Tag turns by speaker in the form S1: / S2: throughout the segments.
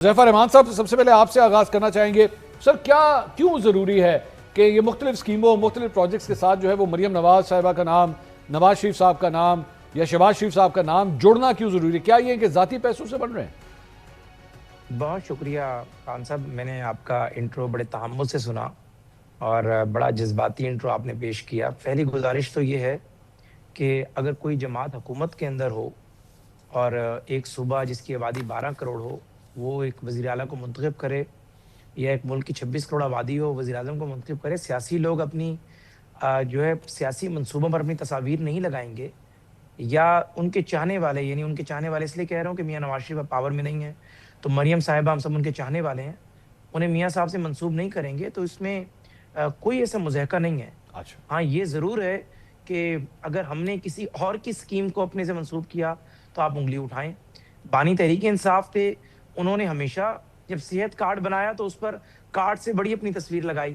S1: ज़फ़र रहमान साहब, सबसे पहले आपसे आगाज़ करना चाहेंगे सर, क्यों ज़रूरी है कि ये मुख्तलिफ स्कीमों मुख्तलिफ प्रोजेक्ट्स के साथ जो है वो मरीम नवाज़ साहिबा का नाम, नवाज शरीफ साहब का नाम या शहबाज शरीफ साहब का नाम जुड़ना क्यों ज़रूरी है? क्या ये कि ज़ाती पैसों से बन रहे हैं?
S2: बहुत शुक्रिया खान साहब, मैंने आपका इंट्रो बड़े तहम्मुल से सुना और बड़ा जज्बाती इंट्रो आपने पेश किया। पहली गुजारिश तो ये है कि अगर कोई जमात हुकूमत के अंदर हो और एक सूबा जिसकी आबादी 12 करोड़ हो, वो एक वज़ीर आला को मुंतखब करे, या एक मुल्क की 26 करोड़ आबादी हो, वज़ीर आज़म को मुंतखब करे। सियासी लोग अपनी जो है सियासी मंसूबों पर अपनी तस्वीर नहीं लगाएंगे, या उनके चाहने वाले, यानी उनके चाहने वाले इसलिए कह रहा हूँ कि मियाँ नवाज शरीफ अब पावर में नहीं है, तो मरियम साहिबा हम सब उनके चाहने वाले हैं, उन्हें मियाँ साहब से मंसूब नहीं करेंगे, तो इसमें कोई ऐसा मुज़ाहका नहीं है।
S1: अच्छा,
S2: हाँ, ये ज़रूर है कि अगर हमने किसी और की स्कीम को अपने से मंसूब किया, तो आप उँगली उठाएँ। बानी तहरीक-ए-इंसाफ थे, उन्होंने हमेशा जब सेहत कार्ड बनाया तो उस पर कार्ड से बड़ी अपनी तस्वीर लगाई।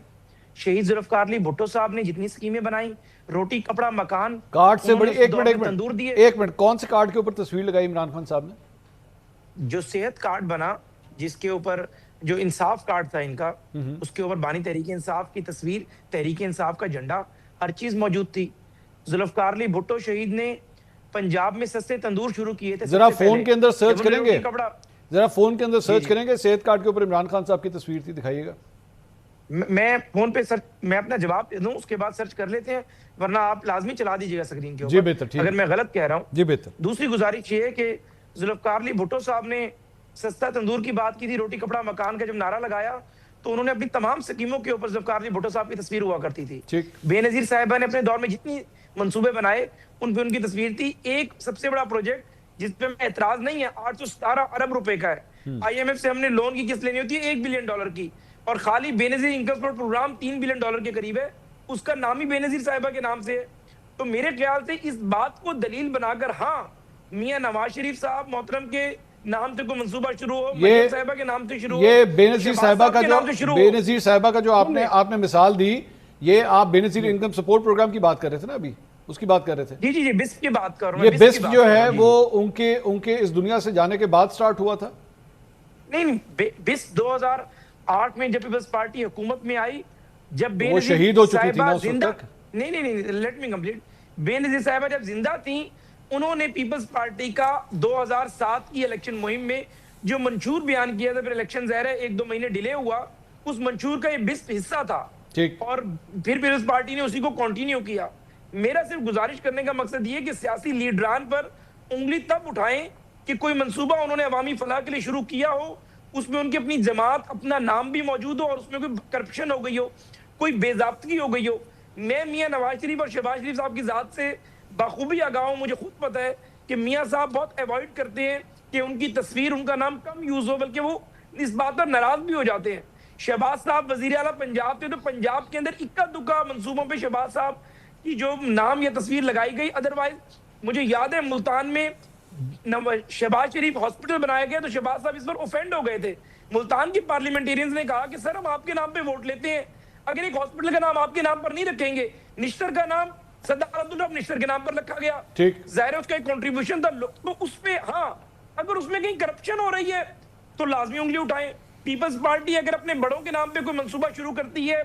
S2: शहीद ज़ुल्फ़िकार अली भुट्टो साहब ने जितनी स्कीमें बनाई, रोटी, कपड़ा, मकान,
S1: कार्ड से बड़ी,
S2: उन्होंने उस दौर में तंदूर दिए।
S1: एक मिनट, कौन से कार्ड के ऊपर तस्वीर लगाई इमरान खान साहब ने?
S2: जो सेहत कार्ड बना, जिसके ऊपर जो इंसाफ कार्ड था इनका, उसके ऊपर बानी तहरीक इंसाफ की तस्वीर, तहरीक इंसाफ का झंडा, हर चीज मौजूद थी। जुल्फकार अली भुट्टो शहीद ने पंजाब में सस्ते तंदूर शुरू किए थे।
S1: जरा फोन के अंदर सर्च करेंगे,
S2: कपड़ा,
S1: जरा फोन के अंदर सर्च करेंगे, सेहत कार्ड के ऊपर इमरान खान साहब की तस्वीर थी, दिखाइएगा।
S2: मैं फोन पे सर्च, मैं अपना जवाब दे दूं, उसके बाद सर्च कर लेते हैं, वरना आप लाजमी चला दीजिएगा स्क्रीन के ऊपर।
S1: जी बेहतर, ठीक,
S2: अगर मैं गलत कह रहा हूं।
S1: जी बेहतर।
S2: दूसरी गुजारिश ये है कि जुल्फकार अली भुट्टो साहब ने सस्ता तंदूर की बात की थी, रोटी कपड़ा मकान का जब नारा लगाया, तो उन्होंने अपनी तमाम स्कीमों के ऊपर जुल्फकार अली भुट्टो साहब की तस्वीर हुआ करती थी।
S1: ठीक,
S2: बेनजीर साहिबा ने अपने दौर में जितनी मंसूबे बनाए, उन पे उनकी तस्वीर थी। एक सबसे बड़ा प्रोजेक्ट जिसपे में एतराज नहीं है, 817 अरब रुपए का है। IMF से हमने लोन की किस्त लेनी होती है $1 बिलियन की, और खाली Benazir income support program $3 billion के करीब है, उसका नाम ही बेनजीर साहिबा के नाम से है। तो मेरे ख्याल से इस बात को दलील बनाकर, हाँ, मियां नवाज शरीफ साहब मोहतरम के नाम से कोई मंसूबा शुरू हो, मरियम साहिबा के नाम से शुरू हो,
S1: ये बेनजीर साहिबा का जो आपने मिसाल दी, ये आप बेनजीर इनकम सपोर्ट प्रोग्राम की बात कर रहे थे ना, अभी उसकी बात कर रहे थे।
S2: जी, बिस्क की बात कर रहा हूं।
S1: ये बिस्क जो है वो उनके इस दुनिया से जाने के बाद स्टार्ट हुआ था?
S2: नहीं, बिस्क 2008 में जब पीपल्स पार्टी हुकूमत में आई, जब
S1: वो शहीद हो चुकी थी ना उस वक्त तक।
S2: नहीं, लेट मी कंप्लीट। बेनजीर साहिबा जब जिंदा थी, उन्होंने पीपल्स पार्टी का 2007 की इलेक्शन मुहिम में जो मंशूर बयान किया था, फिर इलेक्शन ज़ाहिर है 1-2 महीने डिले हुआ, उस मंशूर का ये बिस्क हिस्सा था।
S1: ठीक,
S2: और फिर पीपल्स पार्टी ने उसी को कंटिन्यू किया। मेरा सिर्फ गुजारिश करने का मकसद ये कि सियासी लीडरान पर उंगली तब उठाएं कि कोई मंसूबा उन्होंने अवामी फलाह के लिए शुरू किया हो, उसमें उनकी अपनी जमात, अपना नाम भी मौजूद हो, और उसमें कोई करप्शन हो गई हो, कोई बेजाब्तगी हो गई हो। मैं मियां नवाज शरीफ और शहबाज शरीफ साहब की जात से बाखूबी आगाह हूं। मुझे खुद पता है कि मियां साहब बहुत अवॉइड करते हैं कि उनकी तस्वीर, उनका नाम कम यूज हो, बल्कि वो इस बात पर नाराज भी हो जाते हैं। शहबाज साहब वजीर आला पंजाब थे, तो पंजाब के अंदर इक्का दुक्का मंसूबों पर शहबाज साहब की जो नाम या तस्वीर लगाई गई। अदरवाइज मुझे याद है मुल्तान में शहबाज शरीफ हॉस्पिटल बनाया गया, तो शहबाज साहब इस पर ऑफेंड हो गए थे। मुल्तान के पार्लियामेंटेरियंस ने कहा कि सर, हम आपके नाम पे वोट लेते हैं, अगर एक हॉस्पिटल का नाम आपके नाम पर नहीं रखेंगे। निश्तर का नाम सरदार अब्दुल निश्तर के नाम पर रखा गया,
S1: ठीक,
S2: जाहिर है उसका एक कंट्रीब्यूशन था। तो उस पे, हाँ, अगर उसमें कहीं करप्शन हो रही है तो लाजमी उंगली उठाएं। पीपल्स पार्टी अगर अपने बड़ों के नाम पे कोई मंसूबा शुरू करती है,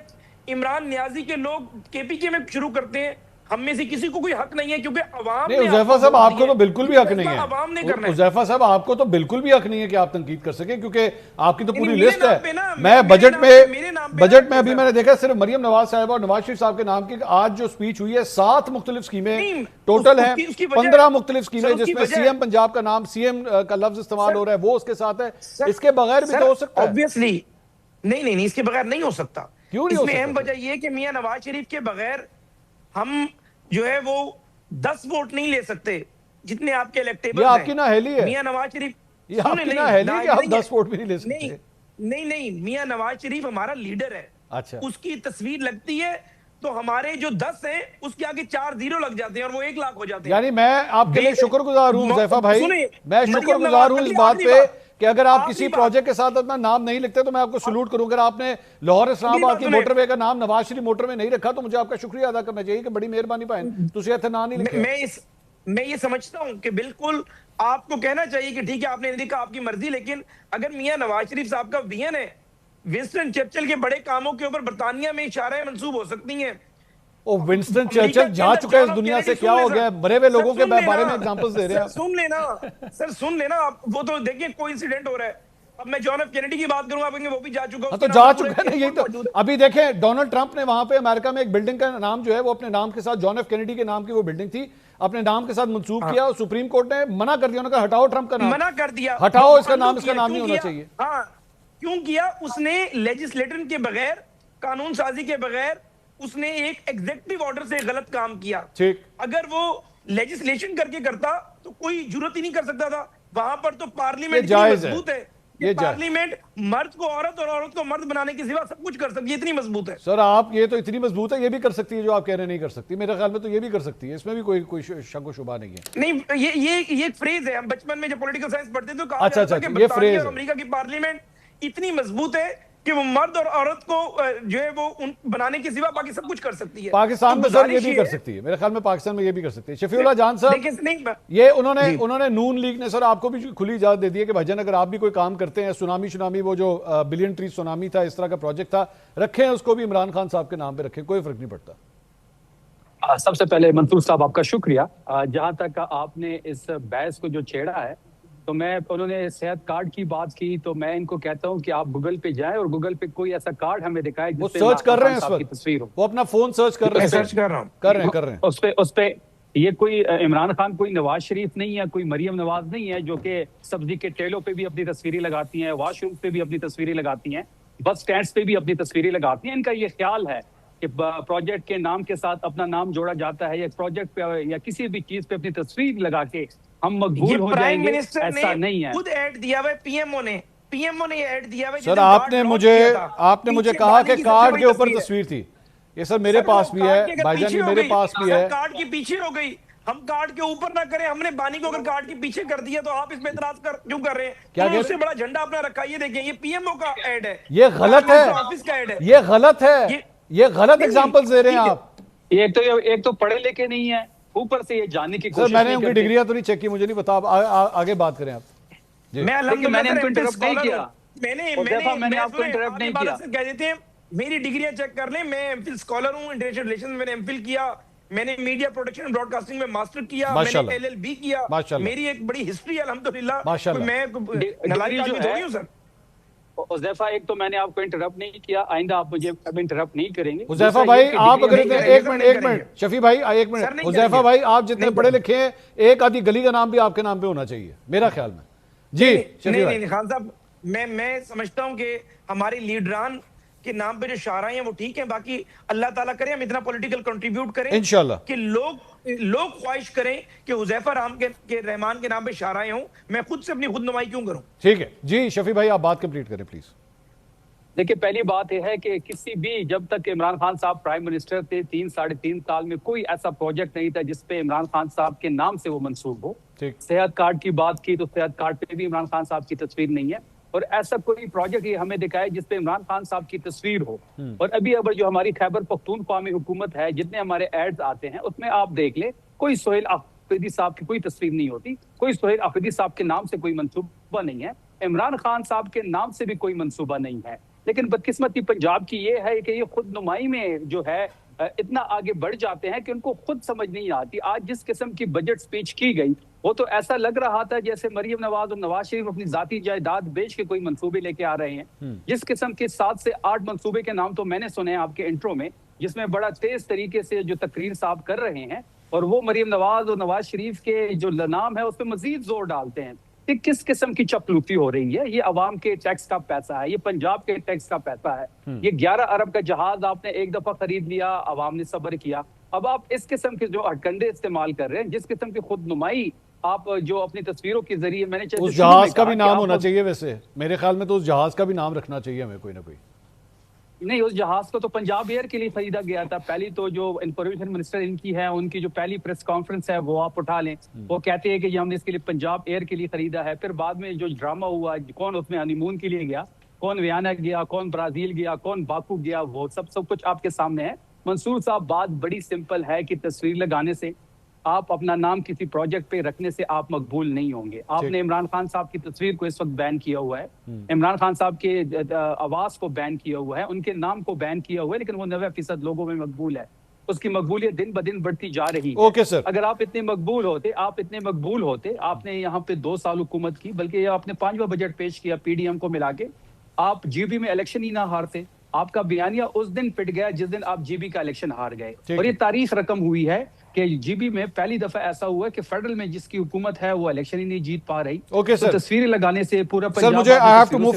S2: इमरान नियाजी के लोग KPK में शुरू करते हैं, हम में से किसी को कोई हक नहीं है, क्योंकि अवाम ने
S1: उज़ैफा साहब, आपको तो बिल्कुल भी हक नहीं है।
S2: अवाम ने करना है।
S1: उज़ैफा साहब, आपको तो बिल्कुल भी हक नहीं है कि आप तंकीद कर सके, क्योंकि आपकी तो पूरी लिस्ट है। मैं बजट में अभी मैंने देखा सिर्फ मरियम नवाज साहिबा और नवाज शरीफ साहब के नाम की आज जो स्पीच हुई है, 7 मुख्तलिफ स्कीमें टोटल हैं, 15 मुख्तलिफ स्कीमें, जिसमें CM पंजाब का नाम, CM का लफ्ज इस्तेमाल हो रहा है, वो उसके साथ है। इसके बगैर भी तो हो सकता है।
S2: ऑब्वियसली नहीं, इसके बगैर नहीं हो सकता।
S1: क्यों नहीं हो सकता?
S2: इसमें अहम वजह यह है कि मियां नवाज शरीफ के बगैर हम जो है वो 10 वोट नहीं ले सकते जितने आपके इलेक्टेबल हैं।
S1: आपकी नाअहली है
S2: मियां नवाज शरीफ,
S1: ये आपकी नाअहली है कि आप 10 वोट भी नहीं ले सकते।
S2: नहीं, मियां नवाज शरीफ हमारा लीडर है।
S1: अच्छा,
S2: उसकी तस्वीर लगती है तो हमारे जो 10 हैं उसके आगे 4 जीरो लग जाते हैं और वो 1 लाख हो जाते हैं।
S1: यानी मैं आपके लिए शुक्रगुजार हूं ज़ैफा भाई, मैं शुक्रगुजार हूं इस बात पे कि अगर आप किसी प्रोजेक्ट के साथ अपना नाम नहीं लिखते तो मैं आपको सलूट करूं। अगर आपने लाहौर इस्लामाबाद की मोटरवे का नाम नवाज शरीफ मोटरवे नहीं रखा तो मुझे आपका शुक्रिया अदा करना चाहिए कि बड़ी मेहरबानी भाई, तुझे इतना नहीं लिखे।
S2: मैं ये समझता हूं कि बिल्कुल आपको कहना चाहिए कि ठीक है आपने नहीं देखा, आपकी मर्जी, लेकिन अगर मियां नवाज शरीफ साहब का विजन है, विंस्टन चर्चिल के बड़े कामों के ऊपर बरतानिया में इशाराएं मंसूब हो सकती हैं।
S1: ओ विंस्टन चर्चिल जा चुका है इस दुनिया से, क्या हो गया? मरे हुए लोगों के बारे में एग्जांपल्स दे रहे हैं।
S2: सुन लेना सर, सुन लेना आप, वो तो देखिए कोई इंसिडेंट हो रहा है। अब मैं जॉन एफ कैनेडी की बात करूंगा, आप वो भी जा चुका,
S1: तो जा चुका है ना, यही तो। अभी देखें डोनाल्ड ट्रंप ने वहां पे अमेरिका में एक बिल्डिंग का नाम जो है वो अपने नाम के साथ, जॉन एफ कैनेडी के नाम की वो बिल्डिंग थी, अपने नाम के साथ मंसूब किया और सुप्रीम कोर्ट ने मना कर दिया, उन्होंने कहा हटाओ ट्रंप का नाम,
S2: मना कर दिया,
S1: हटाओ इसका नाम, इसका नाम नहीं होना चाहिए।
S2: हाँ, क्यों किया? उसने लेजिस्लेटर के बगैर, कानून साजी के बगैर उसने एक एग्जीक्यूटिव ऑर्डर से गलत काम किया।
S1: ठीक,
S2: अगर वो लेजिस्लेशन करके करता तो कोई जरूरत ही नहीं कर सकता था। वहां पर तो पार्लियामेंट मजबूत है, ये पार्लियामेंट मर्द को औरत और औरत को मर्द बनाने के सिवा सब कुछ कर सकती है, इतनी मजबूत है।
S1: सर आप ये तो इतनी मजबूत है, ये भी कर सकती है जो आप कह रहे नहीं कर सकती, मेरे ख्याल में तो ये भी कर सकती है, इसमें भी कोई शक व शुबा नहीं है।
S2: नहीं, ये एक फ्रेज है, हम बचपन में जब पॉलिटिकल साइंस पढ़ते थे तो कहा
S1: अच्छा,
S2: जाता है कि
S1: ये फ्रेज
S2: अमेरिका की पार्लियामेंट इतनी मजबूत है कि वो मर्द और औरत को जो है वो बनाने के सिवा बाकी सब कुछ कर सकती है।
S1: पाकिस्तान में सर ये भी कर सकती है, मेरे ख्याल में पाकिस्तान में ये भी कर सकती है। शफीउल्लाह जान साहब, ये उन्होंने नून लीग ने सर आपको भी खुली इजाजत दे दी है कि भाईजान अगर आप भी कोई काम करते हैं, सुनामी वो जो बिलियन ट्री सुनामी था, इस तरह का प्रोजेक्ट था, रखें उसको भी इमरान खान साहब के नाम पे रखें, कोई फर्क नहीं पड़ता।
S3: सबसे पहले मंसूर साहब आपका शुक्रिया। जहां तक आपने इस बहस को जो छेड़ा है, तो उन्होंने सेहत कार्ड की बात की, तो मैं इनको कहता हूं कि आप गूगल पे जाएं और गूगल पे कोई ऐसा कार्ड हमें दिखाए
S1: वो सर्च कर रहे हैं, इस वक्त
S3: तस्वीर हो,
S1: वो अपना फोन सर्च कर रहे हैं,
S2: सर्च कर रहे हैं
S3: उस पे ये कोई इमरान खान कोई नवाज शरीफ नहीं है, कोई मरियम नवाज नहीं है जो कि सब्जी के ठेलों पे भी अपनी तस्वीरें लगाती हैं, वॉशरूम पे भी अपनी तस्वीरें लगाती हैं, बस स्टैंड्स पे भी अपनी तस्वीरें लगाती हैं। इनका ये ख्याल है कि प्रोजेक्ट के नाम के साथ अपना नाम जोड़ा जाता है, या प्रोजेक्ट पे या किसी भी चीज पे अपनी तस्वीर लगा के हम मकबूल हो जाएंगे, ऐसा नहीं है।
S2: खुद ऐड दिया हुआ पीएमओ ने ऐड दिया हुआ।
S1: सर आपने मुझे कहा कि कार्ड के ऊपर तस्वीर थी, ये सर मेरे पास भी है भाईजान, ये मेरे पास भी है।
S2: कार्ड के पीछे हो गई, हम कार्ड के ऊपर ना करें, हमने बानी को अगर कार्ड के पीछे कर दिया तो आप इसमें इतराज क्यों कर रहे हैं? क्या उससे बड़ा झंडा अपना रखा, ये देखें, ये पीएमओ का ऐड है,
S1: ये गलत है,
S2: ऑफिस का ऐड है,
S1: ये गलत है, ये गलत एग्जांपल्स दे रहे हैं आप।
S3: एक तो पढ़े लिखे नहीं है, ऊपर से ये जानने की कोशिश।
S1: सर मैंने उनकी डिग्रियां तो नहीं चेक की, मुझे नहीं पता, आप आगे बात करें आप जी।
S3: मैंने आपको इंटरप्ट नहीं किया,
S2: मैंने
S3: आपको इंटरप्ट नहीं किया।
S2: कह देते हैं मेरी डिग्रियां चेक कर लें, मैं एमफिल स्कॉलर हूं, इंटरनेशनल रिलेशंस मैंने एमफिल किया, मैंने मीडिया प्रोडक्शन एंड ब्रॉडकास्टिंग में मास्टर किया, मैंने एलएलबी किया, मेरी एक बड़ी हिस्ट्री है अल्हम्दुलिल्लाह। मैं नलायक आदमी थोड़ी हूं सर।
S3: हुज़ैफा, एक तो मैंने आपको इंटरप्ट नहीं किया, आइंदा आप मुझे अब इंटरप्ट नहीं करेंगे।
S1: हुज़ैफा भाई आप अगर एक मिनट शफी भाई एक मिनट, हुज़ैफा भाई आप जितने पढ़े लिखे हैं, एक आधी गली का नाम भी आपके नाम पे होना चाहिए मेरा ख्याल में जी।
S2: नहीं खान साहब, मैं समझता हूं कि हमारे लीडरान के नाम पे जो शायराएं हैं वो ठीक है, बाकी अल्लाह ताला करे हम इतना पॉलिटिकल कंट्रीब्यूट करें इंशाल्लाह कि लोग ख्वाहिश करें कि हुज़ैफा रहमान के नाम पे शायराएं हों, मैं खुद से अपनी खुद नुमाई क्यों करूं?
S1: ठीक है जी शफी भाई, आप बात कंप्लीट करें प्लीज।
S3: देखिए, पहली बात यह है कि किसी भी, जब तक इमरान खान साहब प्राइम मिनिस्टर थे 3-3.5 साल में कोई ऐसा प्रोजेक्ट नहीं था जिसपे इमरान खान साहब के नाम से वो मंसूब हो। सेहत कार्ड की बात की तो सेहत कार्ड पे भी इमरान खान साहब की तस्वीर नहीं है, और ऐसा कोई प्रोजेक्ट ये हमें दिखाए जिसपे इमरान खान साहब की तस्वीर हो। और अभी अब जो हमारी खैबर पख्तूनख्वा में हुकूमत है, जितने हमारे एड्स आते हैं उसमें आप देख ले, कोई सोहेल आफरीदी साहब की कोई तस्वीर नहीं होती, कोई सोहेल आफरीदी साहब के नाम से कोई मंसूबा नहीं है, इमरान खान साहब के नाम से भी कोई मंसूबा नहीं है। लेकिन बदकिस्मती पंजाब की ये है कि ये खुद नुमाई में जो है इतना आगे बढ़ जाते हैं कि उनको खुद समझ नहीं आती। आज जिस किस्म की बजट स्पीच की गई, वो तो ऐसा लग रहा था जैसे मरियम नवाज और नवाज शरीफ अपनी जाती जायदाद बेच के कोई मंसूबे लेके आ रहे हैं। जिस किस्म के 7 से 8 मंसूबे के नाम तो मैंने सुने हैं आपके इंट्रो में, जिसमें बड़ा तेज तरीके से जो तकरीर साहब कर रहे हैं, और वो मरियम नवाज और नवाज शरीफ के जो नाम है उस पर मजीद जोर डालते हैं। किस किस्म की चपलूती हो रही है? ये अवाम के टैक्स का पैसा है, ये पंजाब के टैक्स का पैसा है। ये 11 अरब का जहाज आपने एक दफा खरीद लिया, अवाम ने सब्र किया, अब आप इस किस्म के जो हटकंडे इस्तेमाल कर रहे हैं, जिस किस्म की खुद नुमाई आप जो अपनी तस्वीरों के जरिए, मैंने
S1: उस जहाज का भी नाम होना चाहिए, वैसे मेरे ख्याल में तो उस जहाज का भी नाम रखना चाहिए हमें कोई ना कोई।
S3: नहीं, उस जहाज को तो पंजाब एयर के लिए खरीदा गया था। पहली तो जो इंफॉर्मेशन मिनिस्टर इनकी है, उनकी जो पहली प्रेस कॉन्फ्रेंस है वो आप उठा लें, वो कहते हैं कि हमने इसके लिए पंजाब एयर के लिए खरीदा है। फिर बाद में जो ड्रामा हुआ, कौन उसमें हनीमून के लिए गया, कौन वियना गया, कौन ब्राजील गया, कौन बाकू गया, वो सब कुछ आपके सामने है। मंसूर साहब, बात बड़ी सिंपल है कि तस्वीर लगाने से आप अपना नाम किसी प्रोजेक्ट पे रखने से आप मकबूल नहीं होंगे। आपने इमरान खान साहब की तस्वीर को इस वक्त बैन किया हुआ है, इमरान खान साहब के आवाज को बैन किया हुआ है, उनके नाम को बैन किया हुआ है, लेकिन वो 90% लोगों में मकबूल है। उसकी मकबूलियत दिन ब दिन बढ़ती जा रही है।
S1: ओके सर,
S3: अगर आप इतने मकबूल होते, आपने यहाँ पे 2 साल हुकूमत की, बल्कि आपने 5वां बजट पेश किया पीडीएम को मिला के, आप जीबी में इलेक्शन ही ना हारते। आपका बयानिया उस दिन पिट गया जिस दिन आप जीबी का इलेक्शन हार गए। और ये तारीख रकम हुई है कि जीबी में पहली दफा ऐसा हुआ कि फेडरल में जिसकी हुकूमत है वो इलेक्शन ही नहीं जीत पा रही।
S1: ओके सर,
S3: तो तस्वीरें लगाने से पूरा
S1: सर मुझे आई हैव टू मूव